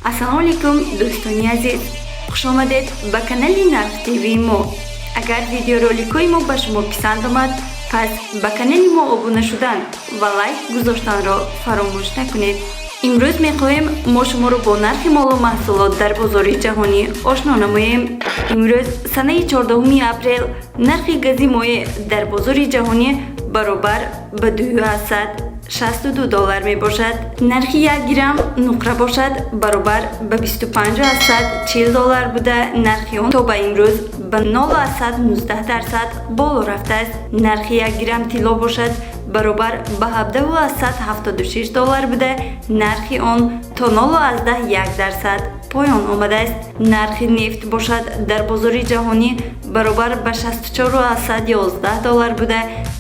ассалому алейкум дӯстони азиз, хушомадед ба канали Narx TV мо. Агар видеороликҳои мо ба шумо писанд омад, пас ба канали мо обуна шудан ва лайк гузоштанро фаромӯш накунед. имрӯз мехоҳем мо шуморо бо нархи молу маҳсулот дар бозори ҷаҳонӣ ошно намоем. имрӯз санаи 14 апрел нархи гази моеъ дар бозори ҷаҳонӣ баробар ба $262 мебошад. нархи 1 грамм нуқра бошад баробар ба $2540 буда, нархи он то ба имрӯз ба 0.19% боло рафтааст. нархи 1 грамм тилло бошад баробар ба $17.76 буда, нархи он то 0.1% поён омадааст. нархи нефт бошад дар бозори ҷаҳонӣ баробар ба $64.11 буда,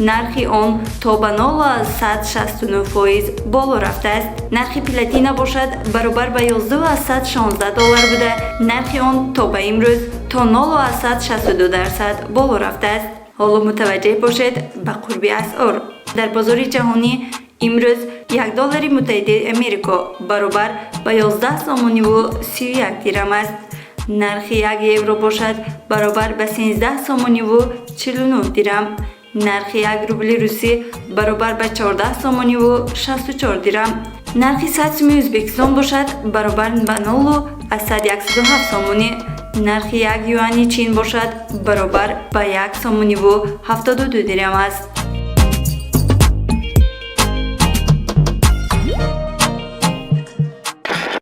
нархи он то ба 0.69% боло рафтааст. нархи платина бошад баробар ба $11.16 буда, нархи он то ба имрӯз то 0.62% боло рафтааст. ҳоло мутаваҷҷеҳ бошед ба қурби асъор. дар бозори ҷаҳонӣ имрӯз $1 Муттаҳидаи Америко баробар ба 11 сомониву 31 дирам аст. нархи 1 евро бошад баробар ба 13 сомониву 49 дирам. нархи 1 рубли русӣ баробар ба 14 сомониву 64 дирам. нархи 100 сӯми Ӯзбекистон бошад баробар ба 0.107 сомонӣ. нархи 1 юани Чин бошад баробар ба 1 сомониву 72 дирам аст.